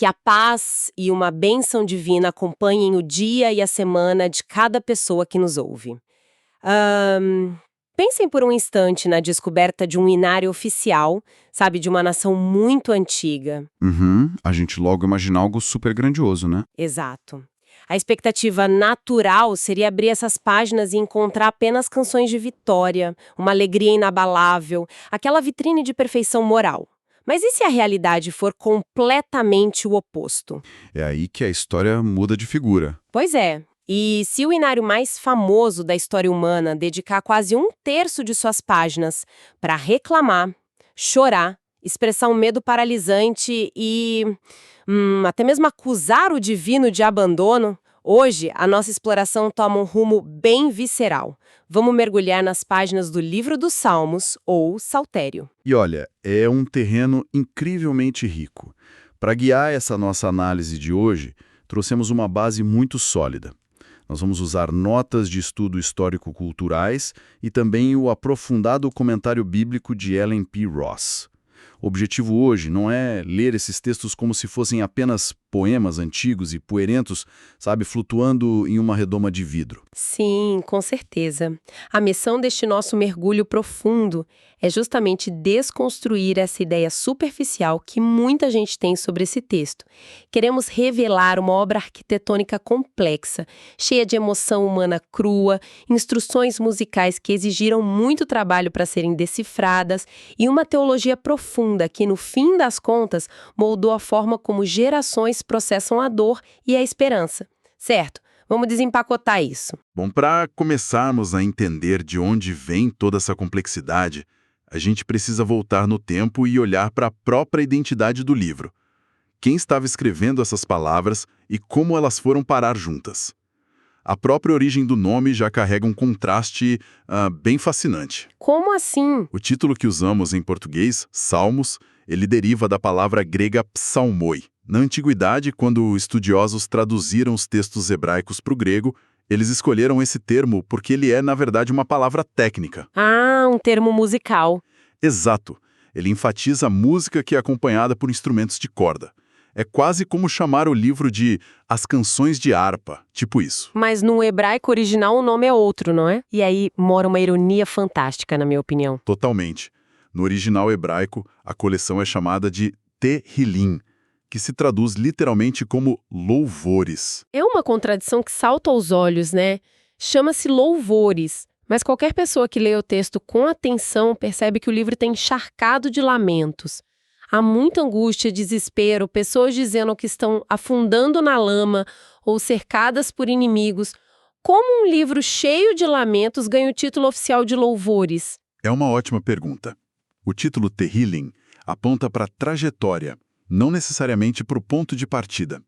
Que a paz e uma bênção divina acompanhem o dia e a semana de cada pessoa que nos ouve. Pensem por um instante na descoberta de um inário oficial, sabe, de uma nação muito antiga. A gente logo imagina algo super grandioso, né? Exato. A expectativa natural seria abrir essas páginas e encontrar apenas canções de vitória, uma alegria inabalável, aquela vitrine de perfeição moral. Mas e se a realidade for completamente o oposto? É aí que a história muda de figura. Pois é. E se o inário mais famoso da história humana dedicar quase 1/3 de suas páginas para reclamar, chorar, expressar um medo paralisante e até mesmo acusar o divino de abandono, hoje a nossa exploração toma um rumo bem visceral. Vamos mergulhar nas páginas do Livro dos Salmos, ou Saltério. E olha, é um terreno incrivelmente rico. Para guiar essa nossa análise de hoje, trouxemos uma base muito sólida. Nós vamos usar notas de estudo histórico-culturais e também o aprofundado comentário bíblico de Ellen P. Ross. O objetivo hoje não é ler esses textos como se fossem apenas poemas antigos e poerentos, sabe, flutuando em uma redoma de vidro. Sim, com certeza. A missão deste nosso mergulho profundo é justamente desconstruir essa ideia superficial que muita gente tem sobre esse texto. Queremos revelar uma obra arquitetônica complexa, cheia de emoção humana crua, instruções musicais que exigiram muito trabalho para serem decifradas e uma teologia profunda que, no fim das contas, moldou a forma como gerações processam a dor e a esperança. Certo? Vamos desempacotar isso. Bom, para começarmos a entender de onde vem toda essa complexidade, a gente precisa voltar no tempo e olhar para a própria identidade do livro. Quem estava escrevendo essas palavras e como elas foram parar juntas. A própria origem do nome já carrega um contraste bem fascinante. Como assim? O título que usamos em português, Salmos, ele deriva da palavra grega psalmoi. Na antiguidade, quando estudiosos traduziram os textos hebraicos para o grego, eles escolheram esse termo porque ele é, na verdade, uma palavra técnica. Ah, um termo musical. Exato. Ele enfatiza a música que é acompanhada por instrumentos de corda. É quase como chamar o livro de As Canções de Harpa, tipo isso. Mas no hebraico original o nome é outro, não é? E aí mora uma ironia fantástica, na minha opinião. Totalmente. No original hebraico, a coleção é chamada de Tehillim, que se traduz literalmente como louvores. É uma contradição que salta aos olhos, né? Chama-se louvores, mas qualquer pessoa que lê o texto com atenção percebe que o livro está encharcado de lamentos. Há muita angústia, desespero, pessoas dizendo que estão afundando na lama ou cercadas por inimigos. Como um livro cheio de lamentos ganha o título oficial de louvores? É uma ótima pergunta. O título Tehillim aponta para a trajetória, não necessariamente para o ponto de partida.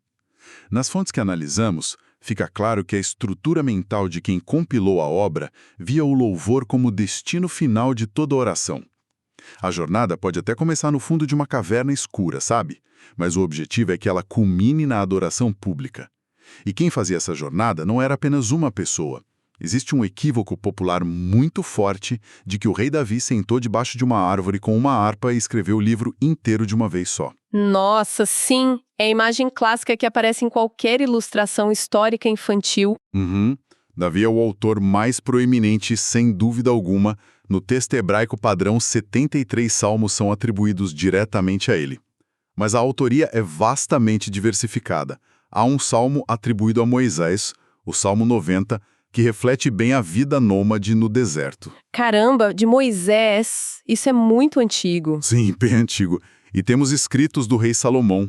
Nas fontes que analisamos, fica claro que a estrutura mental de quem compilou a obra via o louvor como destino final de toda oração. A jornada pode até começar no fundo de uma caverna escura, sabe? Mas o objetivo é que ela culmine na adoração pública. E quem fazia essa jornada não era apenas uma pessoa. Existe um equívoco popular muito forte de que o rei Davi sentou debaixo de uma árvore com uma harpa e escreveu o livro inteiro de uma vez só. Nossa, sim! É a imagem clássica que aparece em qualquer ilustração histórica infantil. Davi é o autor mais proeminente, sem dúvida alguma. No texto hebraico padrão, 73 salmos são atribuídos diretamente a ele. Mas a autoria é vastamente diversificada. Há um salmo atribuído a Moisés, o Salmo 90, que reflete bem a vida nômade no deserto. Caramba, de Moisés! Isso é muito antigo. Sim, bem antigo. E temos escritos do rei Salomão.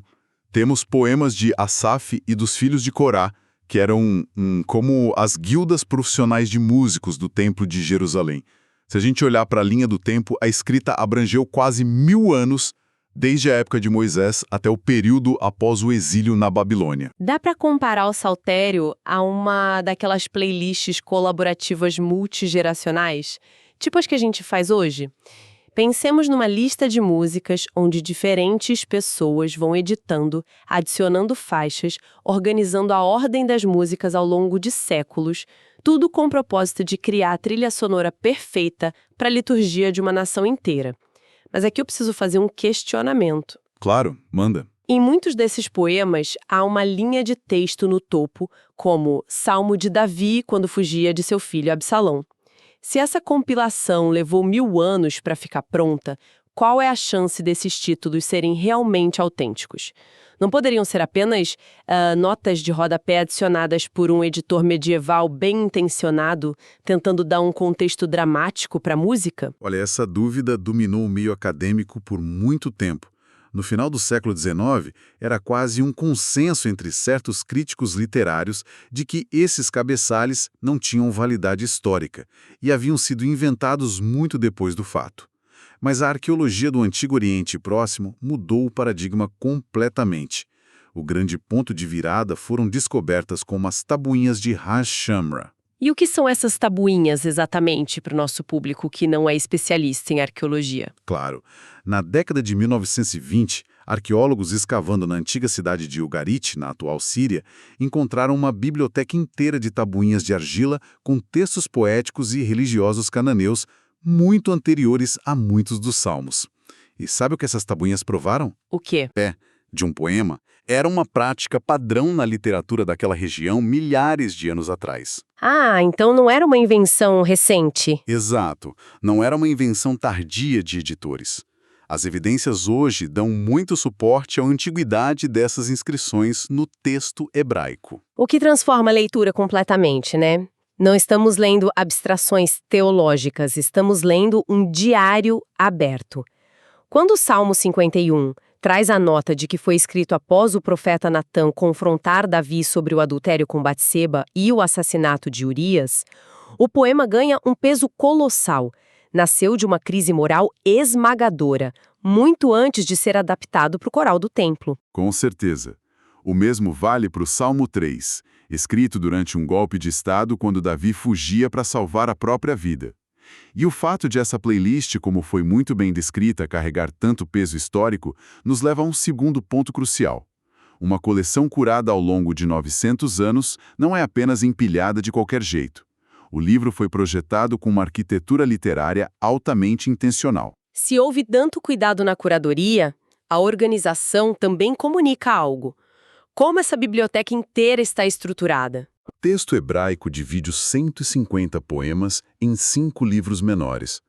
Temos poemas de Asaf e dos filhos de Corá, que eram como as guildas profissionais de músicos do Templo de Jerusalém. Se a gente olhar para a linha do tempo, a escrita abrangeu quase 1000 anos, desde a época de Moisés até o período após o exílio na Babilônia. Dá para comparar o Saltério a uma daquelas playlists colaborativas multigeracionais? Tipo as que a gente faz hoje? Pensemos numa lista de músicas onde diferentes pessoas vão editando, adicionando faixas, organizando a ordem das músicas ao longo de séculos, tudo com o propósito de criar a trilha sonora perfeita para a liturgia de uma nação inteira. Mas aqui eu preciso fazer um questionamento. Claro, manda. Em muitos desses poemas, há uma linha de texto no topo, como Salmo de Davi quando fugia de seu filho Absalão. Se essa compilação levou 1000 anos para ficar pronta, qual é a chance desses títulos serem realmente autênticos? Não poderiam ser apenas notas de rodapé adicionadas por um editor medieval bem intencionado, tentando dar um contexto dramático para a música? Olha, essa dúvida dominou o meio acadêmico por muito tempo. No final do século XIX, era quase um consenso entre certos críticos literários de que esses cabeçalhos não tinham validade histórica e haviam sido inventados muito depois do fato. Mas a arqueologia do Antigo Oriente Próximo mudou o paradigma completamente. O grande ponto de virada foram descobertas como as tabuinhas de Haj Shamra. E o que são essas tabuinhas exatamente para o nosso público que não é especialista em arqueologia? Claro, na década de 1920, arqueólogos escavando na antiga cidade de Ugarit, na atual Síria, encontraram uma biblioteca inteira de tabuinhas de argila com textos poéticos e religiosos cananeus muito anteriores a muitos dos salmos. E sabe o que essas tabuinhas provaram? O quê? De um poema, era uma prática padrão na literatura daquela região milhares de anos atrás. Ah, então não era uma invenção recente. Exato, não era uma invenção tardia de editores. As evidências hoje dão muito suporte à antiguidade dessas inscrições no texto hebraico. O que transforma a leitura completamente, né? Não estamos lendo abstrações teológicas, estamos lendo um diário aberto. Quando o Salmo 51 traz a nota de que foi escrito após o profeta Natã confrontar Davi sobre o adultério com Batseba e o assassinato de Urias, o poema ganha um peso colossal. Nasceu de uma crise moral esmagadora, muito antes de ser adaptado para o coral do templo. Com certeza. O mesmo vale para o Salmo 3, escrito durante um golpe de Estado quando Davi fugia para salvar a própria vida. E o fato de essa playlist, como foi muito bem descrita, carregar tanto peso histórico, nos leva a um segundo ponto crucial. Uma coleção curada ao longo de 900 anos não é apenas empilhada de qualquer jeito. O livro foi projetado com uma arquitetura literária altamente intencional. Se houve tanto cuidado na curadoria, a organização também comunica algo. Como essa biblioteca inteira está estruturada? O texto hebraico divide os 150 poemas em 5 livros menores.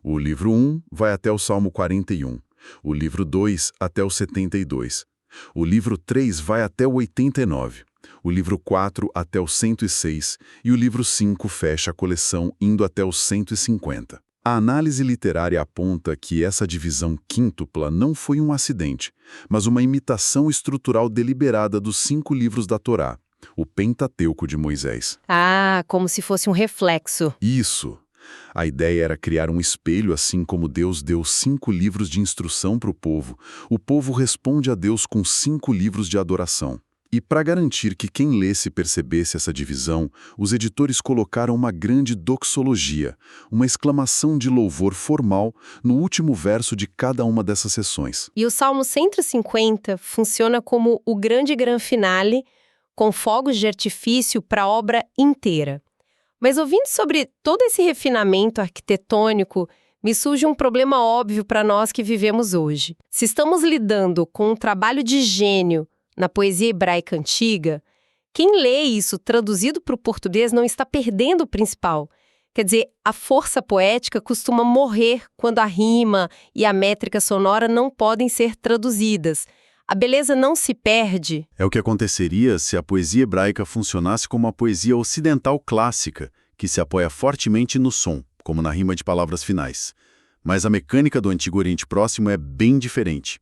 O livro 1 vai até o Salmo 41, o livro 2 até o 72, o livro 3 vai até o 89, o livro 4 até o 106 e o livro 5 fecha a coleção indo até o 150. A análise literária aponta que essa divisão quíntupla não foi um acidente, mas uma imitação estrutural deliberada dos 5 livros da Torá, o Pentateuco de Moisés. Ah, como se fosse um reflexo. Isso! A ideia era criar um espelho, assim como Deus deu 5 livros de instrução para o povo responde a Deus com 5 livros de adoração. E para garantir que quem lesse percebesse essa divisão, os editores colocaram uma grande doxologia, uma exclamação de louvor formal no último verso de cada uma dessas seções. E o Salmo 150 funciona como o grande gran finale, com fogos de artifício para a obra inteira. Mas ouvindo sobre todo esse refinamento arquitetônico, me surge um problema óbvio para nós que vivemos hoje. Se estamos lidando com um trabalho de gênio na poesia hebraica antiga, quem lê isso traduzido para o português não está perdendo o principal. Quer dizer, a força poética costuma morrer quando a rima e a métrica sonora não podem ser traduzidas. A beleza não se perde. É o que aconteceria se a poesia hebraica funcionasse como a poesia ocidental clássica, que se apoia fortemente no som, como na rima de palavras finais. Mas a mecânica do Antigo Oriente Próximo é bem diferente.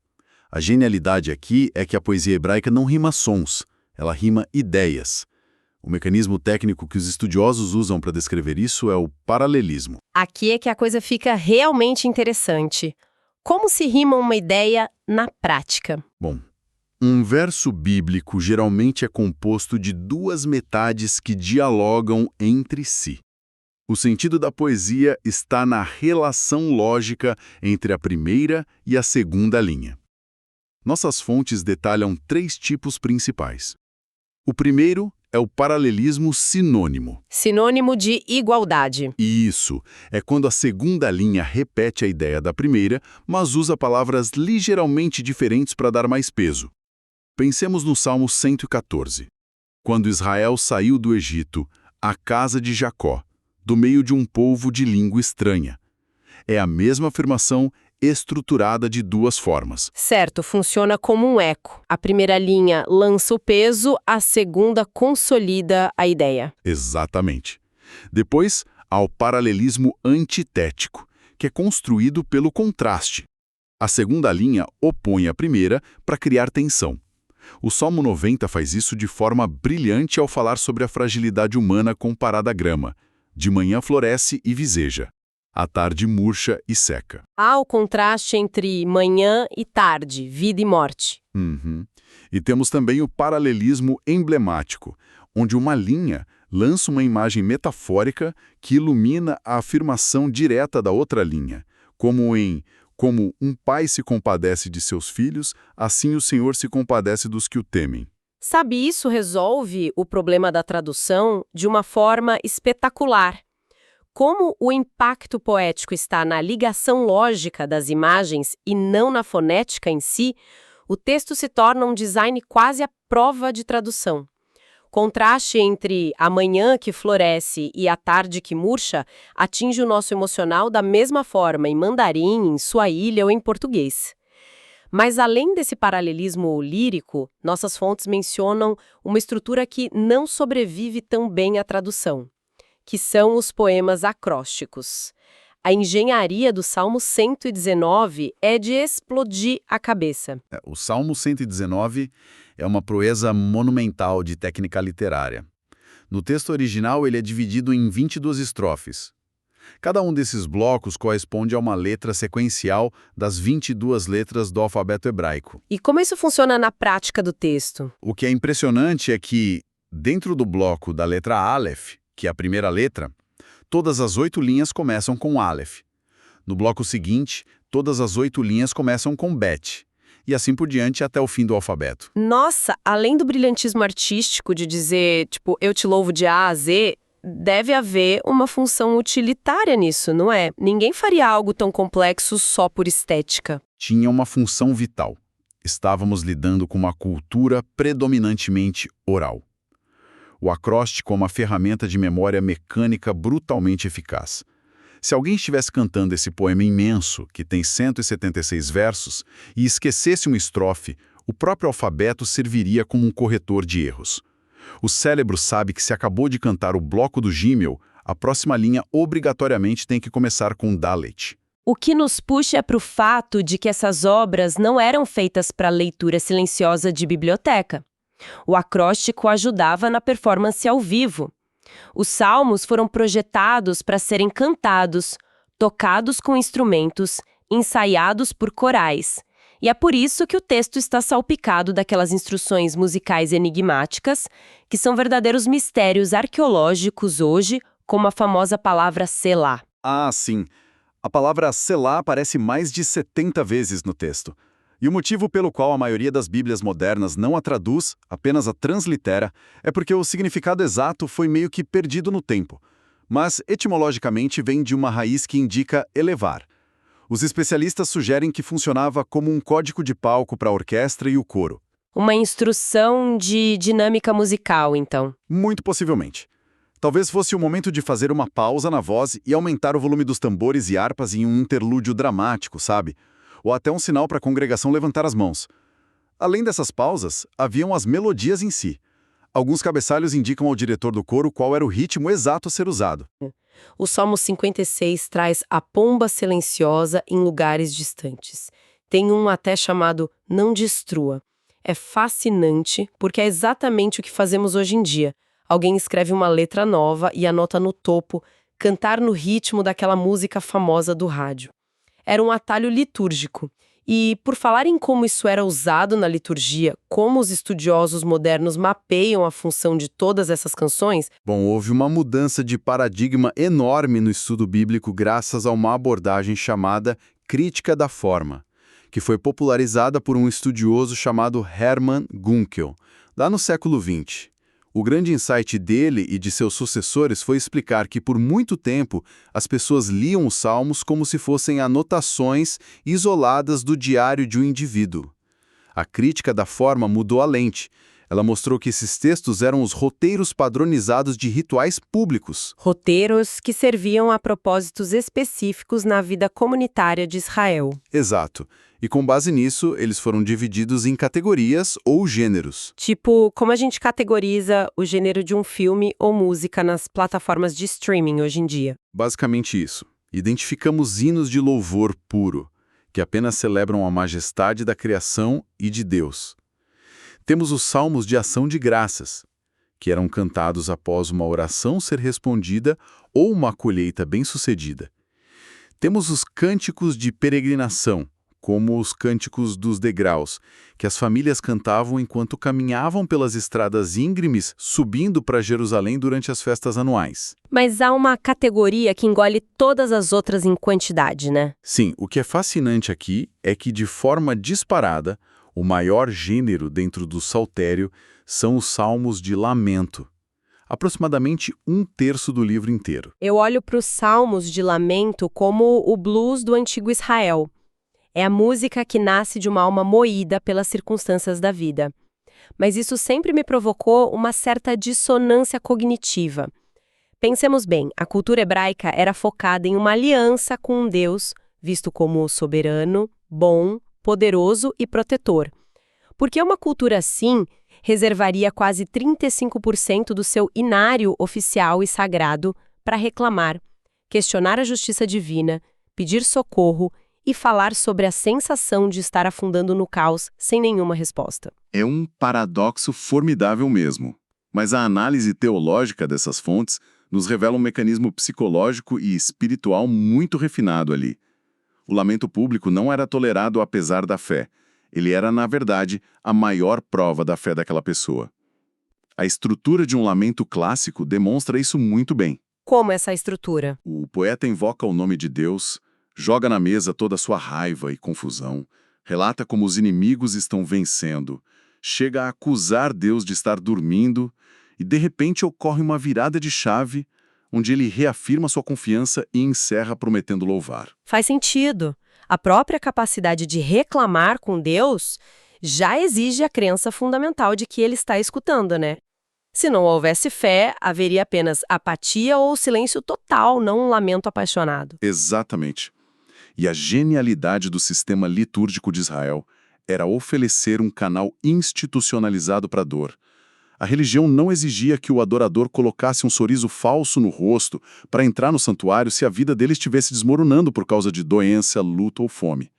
A genialidade aqui é que a poesia hebraica não rima sons, ela rima ideias. O mecanismo técnico que os estudiosos usam para descrever isso é o paralelismo. Aqui é que a coisa fica realmente interessante. Como se rima uma ideia na prática? Bom, um verso bíblico geralmente é composto de 2 metades que dialogam entre si. O sentido da poesia está na relação lógica entre a primeira e a segunda linha. Nossas fontes detalham 3 tipos principais. O primeiro é o paralelismo sinônimo. Sinônimo de igualdade. Isso, é quando a segunda linha repete a ideia da primeira, mas usa palavras ligeiramente diferentes para dar mais peso. Pensemos no Salmo 114. Quando Israel saiu do Egito, a casa de Jacó, do meio de um povo de língua estranha. É a mesma afirmação estruturada de duas formas. Certo, funciona como um eco. A primeira linha lança o peso, a segunda consolida a ideia. Exatamente. Depois, há o paralelismo antitético, que é construído pelo contraste. A segunda linha opõe a primeira para criar tensão. O Salmo 90 faz isso de forma brilhante ao falar sobre a fragilidade humana comparada à grama. De manhã floresce e viseja. À tarde murcha e seca. Há o contraste entre manhã e tarde, vida e morte. E temos também o paralelismo emblemático, onde uma linha lança uma imagem metafórica que ilumina a afirmação direta da outra linha, como um pai se compadece de seus filhos, assim o Senhor se compadece dos que o temem. Sabe, isso resolve o problema da tradução de uma forma espetacular. Como o impacto poético está na ligação lógica das imagens e não na fonética em si, o texto se torna um design quase à prova de tradução. Contraste entre a manhã que floresce e a tarde que murcha atinge o nosso emocional da mesma forma em mandarim, em suahili ou em português. Mas além desse paralelismo lírico, nossas fontes mencionam uma estrutura que não sobrevive tão bem à tradução, que são os poemas acrósticos. A engenharia do Salmo 119 é de explodir a cabeça. O Salmo 119 é uma proeza monumental de técnica literária. No texto original, ele é dividido em 22 estrofes. Cada um desses blocos corresponde a uma letra sequencial das 22 letras do alfabeto hebraico. E como isso funciona na prática do texto? O que é impressionante é que, dentro do bloco da letra Aleph, que é a primeira letra, todas as 8 linhas começam com Aleph. No bloco seguinte, todas as 8 linhas começam com Bet. E assim por diante até o fim do alfabeto. Nossa, além do brilhantismo artístico de dizer, tipo, eu te louvo de A a Z, deve haver uma função utilitária nisso, não é? Ninguém faria algo tão complexo só por estética. Tinha uma função vital. Estávamos lidando com uma cultura predominantemente oral. O acróstico é uma ferramenta de memória mecânica brutalmente eficaz. Se alguém estivesse cantando esse poema imenso, que tem 176 versos, e esquecesse uma estrofe, o próprio alfabeto serviria como um corretor de erros. O cérebro sabe que se acabou de cantar o bloco do Gimel, a próxima linha obrigatoriamente tem que começar com Dalet. O que nos puxa para o fato de que essas obras não eram feitas para leitura silenciosa de biblioteca. O acróstico ajudava na performance ao vivo. Os salmos foram projetados para serem cantados, tocados com instrumentos, ensaiados por corais. E é por isso que o texto está salpicado daquelas instruções musicais enigmáticas, que são verdadeiros mistérios arqueológicos hoje, como a famosa palavra Selá. Ah, sim. A palavra Selá aparece mais de 70 vezes no texto. E o motivo pelo qual a maioria das Bíblias modernas não a traduz, apenas a translitera, é porque o significado exato foi meio que perdido no tempo. Mas, etimologicamente, vem de uma raiz que indica elevar. Os especialistas sugerem que funcionava como um código de palco para a orquestra e o coro. Uma instrução de dinâmica musical, então. Muito possivelmente. Talvez fosse o momento de fazer uma pausa na voz e aumentar o volume dos tambores e harpas em um interlúdio dramático, sabe? Ou até um sinal para a congregação levantar as mãos. Além dessas pausas, haviam as melodias em si. Alguns cabeçalhos indicam ao diretor do coro qual era o ritmo exato a ser usado. O Salmo 56 traz a pomba silenciosa em lugares distantes. Tem um até chamado Não Destrua. É fascinante porque é exatamente o que fazemos hoje em dia. Alguém escreve uma letra nova e anota no topo, cantar no ritmo daquela música famosa do rádio. Era um atalho litúrgico. E, por falar em como isso era usado na liturgia, como os estudiosos modernos mapeiam a função de todas essas canções... Bom, houve uma mudança de paradigma enorme no estudo bíblico graças a uma abordagem chamada crítica da forma, que foi popularizada por um estudioso chamado Hermann Gunkel, lá no século XX. O grande insight dele e de seus sucessores foi explicar que, por muito tempo, as pessoas liam os salmos como se fossem anotações isoladas do diário de um indivíduo. A crítica da forma mudou a lente. Ela mostrou que esses textos eram os roteiros padronizados de rituais públicos. Roteiros que serviam a propósitos específicos na vida comunitária de Israel. Exato. E com base nisso, eles foram divididos em categorias ou gêneros. Tipo, como a gente categoriza o gênero de um filme ou música nas plataformas de streaming hoje em dia. Basicamente isso. Identificamos hinos de louvor puro, que apenas celebram a majestade da criação e de Deus. Temos os salmos de ação de graças, que eram cantados após uma oração ser respondida ou uma colheita bem-sucedida. Temos os cânticos de peregrinação, como os cânticos dos degraus, que as famílias cantavam enquanto caminhavam pelas estradas íngremes, subindo para Jerusalém durante as festas anuais. Mas há uma categoria que engole todas as outras em quantidade, né? Sim, o que é fascinante aqui é que, de forma disparada, o maior gênero dentro do saltério são os salmos de lamento. Aproximadamente 1/3 do livro inteiro. Eu olho para os salmos de lamento como o blues do antigo Israel. É a música que nasce de uma alma moída pelas circunstâncias da vida. Mas isso sempre me provocou uma certa dissonância cognitiva. Pensemos bem, a cultura hebraica era focada em uma aliança com um Deus, visto como soberano, bom, poderoso e protetor. Porque uma cultura assim reservaria quase 35% do seu inário oficial e sagrado para reclamar, questionar a justiça divina, pedir socorro e falar sobre a sensação de estar afundando no caos sem nenhuma resposta. É um paradoxo formidável mesmo. Mas a análise teológica dessas fontes nos revela um mecanismo psicológico e espiritual muito refinado ali. O lamento público não era tolerado apesar da fé. Ele era, na verdade, a maior prova da fé daquela pessoa. A estrutura de um lamento clássico demonstra isso muito bem. Como essa estrutura? O poeta invoca o nome de Deus, joga na mesa toda a sua raiva e confusão, relata como os inimigos estão vencendo, chega a acusar Deus de estar dormindo e, de repente, ocorre uma virada de chave onde ele reafirma sua confiança e encerra prometendo louvar. Faz sentido. A própria capacidade de reclamar com Deus já exige a crença fundamental de que ele está escutando, né? Se não houvesse fé, haveria apenas apatia ou silêncio total, não um lamento apaixonado. Exatamente. E a genialidade do sistema litúrgico de Israel era oferecer um canal institucionalizado para a dor. A religião não exigia que o adorador colocasse um sorriso falso no rosto para entrar no santuário se a vida dele estivesse desmoronando por causa de doença, luto ou fome.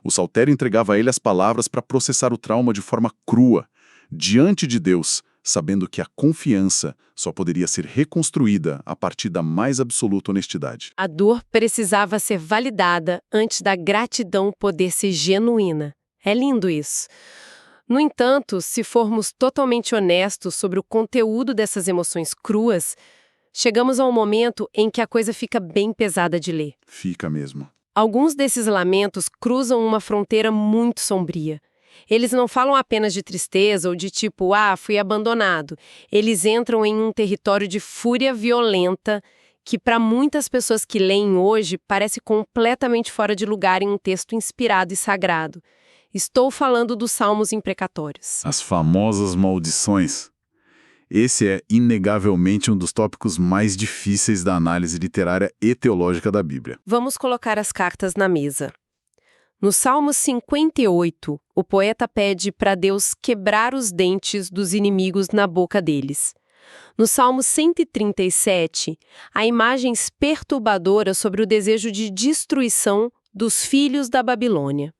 O saltério entregava a ele as palavras para processar o trauma de forma crua, diante de Deus, sabendo que a confiança só poderia ser reconstruída a partir da mais absoluta honestidade. A dor precisava ser validada antes da gratidão poder ser genuína. É lindo isso. No entanto, se formos totalmente honestos sobre o conteúdo dessas emoções cruas, chegamos a um momento em que a coisa fica bem pesada de ler. Fica mesmo. Alguns desses lamentos cruzam uma fronteira muito sombria. Eles não falam apenas de tristeza ou de tipo, fui abandonado. Eles entram em um território de fúria violenta que, para muitas pessoas que leem hoje, parece completamente fora de lugar em um texto inspirado e sagrado. Estou falando dos salmos imprecatórios. As famosas maldições. Esse é, inegavelmente, um dos tópicos mais difíceis da análise literária e teológica da Bíblia. Vamos colocar as cartas na mesa. No Salmo 58, o poeta pede para Deus quebrar os dentes dos inimigos na boca deles. No Salmo 137, há imagens perturbadoras sobre o desejo de destruição dos filhos da Babilônia.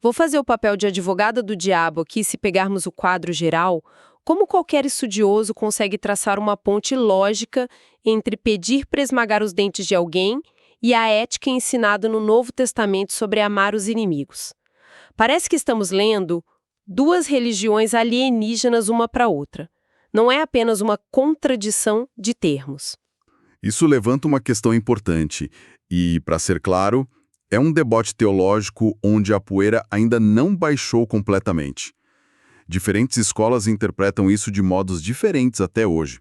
Vou fazer o papel de advogada do diabo aqui se pegarmos o quadro geral. Como qualquer estudioso consegue traçar uma ponte lógica entre pedir para esmagar os dentes de alguém e a ética ensinada no Novo Testamento sobre amar os inimigos? Parece que estamos lendo duas religiões alienígenas uma para outra. Não é apenas uma contradição de termos. Isso levanta uma questão importante e, para ser claro, é um debate teológico onde a poeira ainda não baixou completamente. Diferentes escolas interpretam isso de modos diferentes até hoje.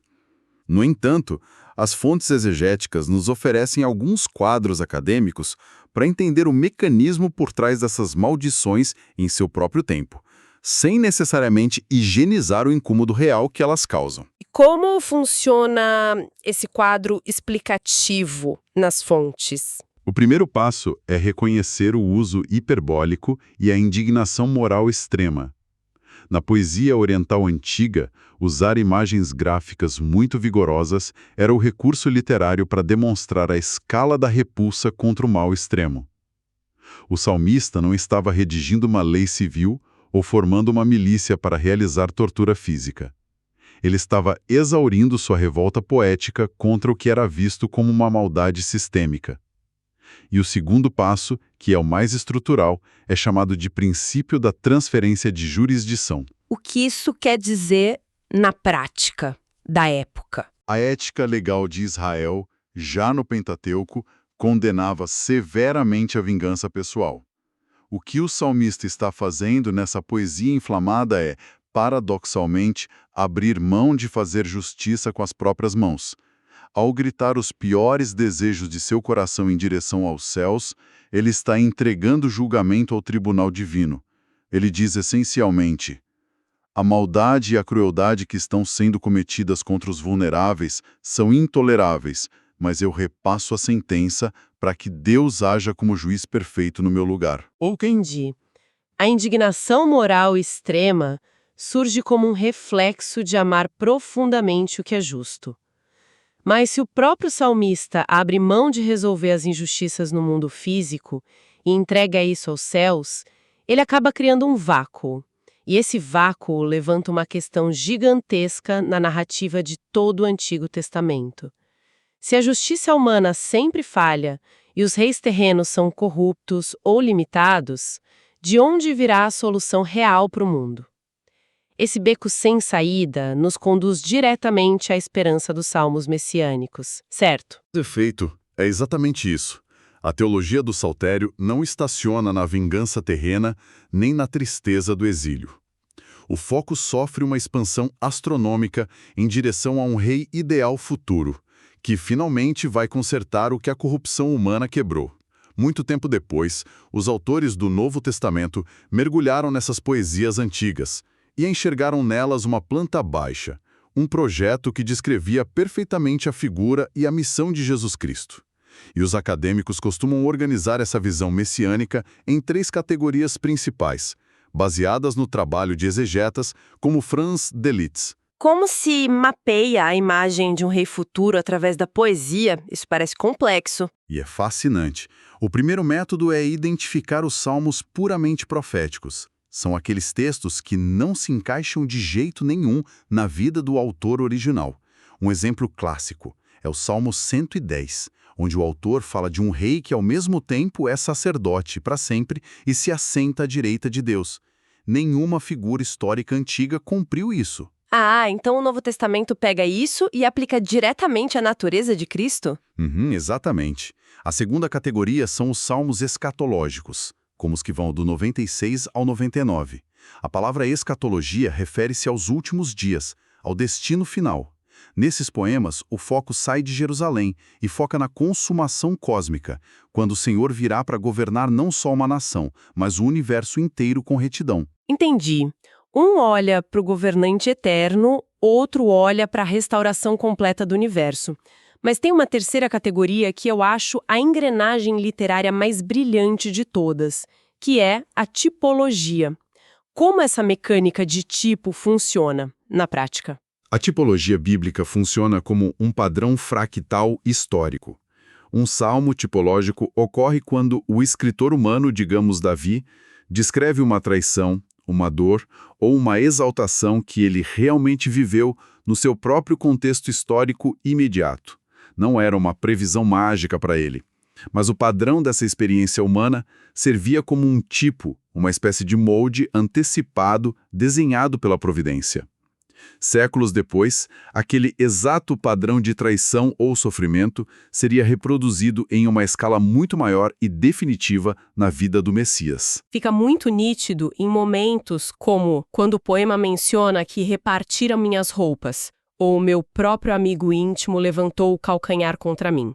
No entanto, as fontes exegéticas nos oferecem alguns quadros acadêmicos para entender o mecanismo por trás dessas maldições em seu próprio tempo, sem necessariamente higienizar o incômodo real que elas causam. E como funciona esse quadro explicativo nas fontes? O primeiro passo é reconhecer o uso hiperbólico e a indignação moral extrema. Na poesia oriental antiga, usar imagens gráficas muito vigorosas era o recurso literário para demonstrar a escala da repulsa contra o mal extremo. O salmista não estava redigindo uma lei civil ou formando uma milícia para realizar tortura física. Ele estava exaurindo sua revolta poética contra o que era visto como uma maldade sistêmica. E o segundo passo, que é o mais estrutural, é chamado de princípio da transferência de jurisdição. O que isso quer dizer na prática da época? A ética legal de Israel, já no Pentateuco, condenava severamente a vingança pessoal. O que o salmista está fazendo nessa poesia inflamada é, paradoxalmente, abrir mão de fazer justiça com as próprias mãos. Ao gritar os piores desejos de seu coração em direção aos céus, ele está entregando julgamento ao tribunal divino. Ele diz essencialmente: a maldade e a crueldade que estão sendo cometidas contra os vulneráveis são intoleráveis, mas eu repasso a sentença para que Deus haja como juiz perfeito no meu lugar. Entendi. A indignação moral extrema surge como um reflexo de amar profundamente o que é justo. Mas se o próprio salmista abre mão de resolver as injustiças no mundo físico e entrega isso aos céus, ele acaba criando um vácuo. E esse vácuo levanta uma questão gigantesca na narrativa de todo o Antigo Testamento. Se a justiça humana sempre falha e os reis terrenos são corruptos ou limitados, de onde virá a solução real para o mundo? Esse beco sem saída nos conduz diretamente à esperança dos salmos messiânicos, certo? O efeito é exatamente isso. A teologia do saltério não estaciona na vingança terrena nem na tristeza do exílio. O foco sofre uma expansão astronômica em direção a um rei ideal futuro, que finalmente vai consertar o que a corrupção humana quebrou. Muito tempo depois, os autores do Novo Testamento mergulharam nessas poesias antigas e enxergaram nelas uma planta baixa, um projeto que descrevia perfeitamente a figura e a missão de Jesus Cristo. E os acadêmicos costumam organizar essa visão messiânica em 3 categorias principais, baseadas no trabalho de exegetas como Franz Delitzsch. Como se mapeia a imagem de um rei futuro através da poesia? Isso parece complexo. E é fascinante. O primeiro método é identificar os salmos puramente proféticos. São aqueles textos que não se encaixam de jeito nenhum na vida do autor original. Um exemplo clássico é o Salmo 110, onde o autor fala de um rei que ao mesmo tempo é sacerdote para sempre e se assenta à direita de Deus. Nenhuma figura histórica antiga cumpriu isso. Ah, então o Novo Testamento pega isso e aplica diretamente à natureza de Cristo? Exatamente. A segunda categoria são os salmos escatológicos, como os que vão do 96 ao 99. A palavra escatologia refere-se aos últimos dias, ao destino final. Nesses poemas, o foco sai de Jerusalém e foca na consumação cósmica, quando o Senhor virá para governar não só uma nação, mas o universo inteiro com retidão. Entendi. Um olha para o governante eterno, outro olha para a restauração completa do universo. Mas tem uma terceira categoria que eu acho a engrenagem literária mais brilhante de todas, que é a tipologia. Como essa mecânica de tipo funciona na prática? A tipologia bíblica funciona como um padrão fractal histórico. Um salmo tipológico ocorre quando o escritor humano, digamos Davi, descreve uma traição, uma dor ou uma exaltação que ele realmente viveu no seu próprio contexto histórico imediato. Não era uma previsão mágica para ele. Mas o padrão dessa experiência humana servia como um tipo, uma espécie de molde antecipado, desenhado pela providência. Séculos depois, aquele exato padrão de traição ou sofrimento seria reproduzido em uma escala muito maior e definitiva na vida do Messias. Fica muito nítido em momentos como quando o poema menciona que repartiram minhas roupas, ou meu próprio amigo íntimo levantou o calcanhar contra mim.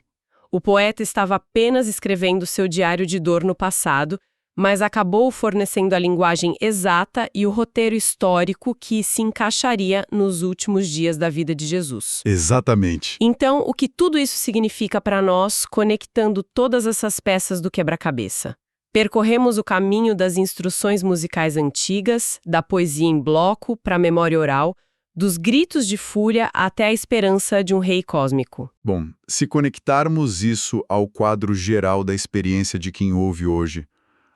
O poeta estava apenas escrevendo seu diário de dor no passado, mas acabou fornecendo a linguagem exata e o roteiro histórico que se encaixaria nos últimos dias da vida de Jesus. Exatamente. Então, o que tudo isso significa para nós, conectando todas essas peças do quebra-cabeça? Percorremos o caminho das instruções musicais antigas, da poesia em bloco para a memória oral, dos gritos de fúria até a esperança de um rei cósmico. Bom, se conectarmos isso ao quadro geral da experiência de quem ouve hoje,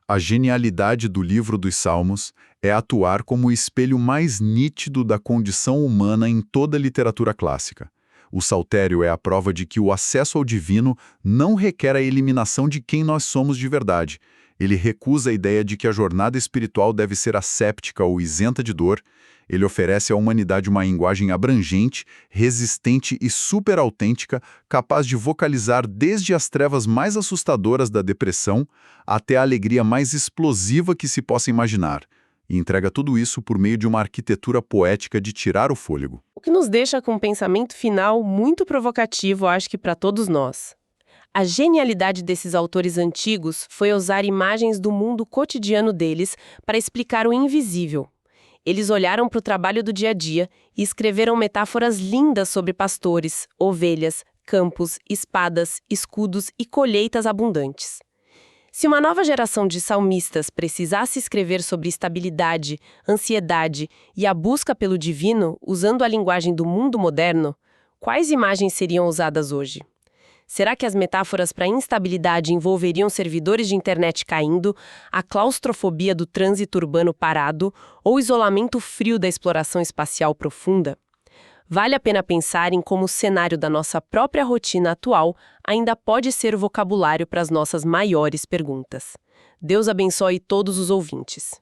a genialidade do livro dos Salmos é atuar como o espelho mais nítido da condição humana em toda a literatura clássica. O saltério é a prova de que o acesso ao divino não requer a eliminação de quem nós somos de verdade. Ele recusa a ideia de que a jornada espiritual deve ser asséptica ou isenta de dor. Ele oferece à humanidade uma linguagem abrangente, resistente e super autêntica, capaz de vocalizar desde as trevas mais assustadoras da depressão até a alegria mais explosiva que se possa imaginar. E entrega tudo isso por meio de uma arquitetura poética de tirar o fôlego. O que nos deixa com um pensamento final muito provocativo, acho que para todos nós. A genialidade desses autores antigos foi usar imagens do mundo cotidiano deles para explicar o invisível. Eles olharam para o trabalho do dia a dia e escreveram metáforas lindas sobre pastores, ovelhas, campos, espadas, escudos e colheitas abundantes. Se uma nova geração de salmistas precisasse escrever sobre estabilidade, ansiedade e a busca pelo divino usando a linguagem do mundo moderno, quais imagens seriam usadas hoje? Será que as metáforas para instabilidade envolveriam servidores de internet caindo, a claustrofobia do trânsito urbano parado ou o isolamento frio da exploração espacial profunda? Vale a pena pensar em como o cenário da nossa própria rotina atual ainda pode ser o vocabulário para as nossas maiores perguntas. Deus abençoe todos os ouvintes.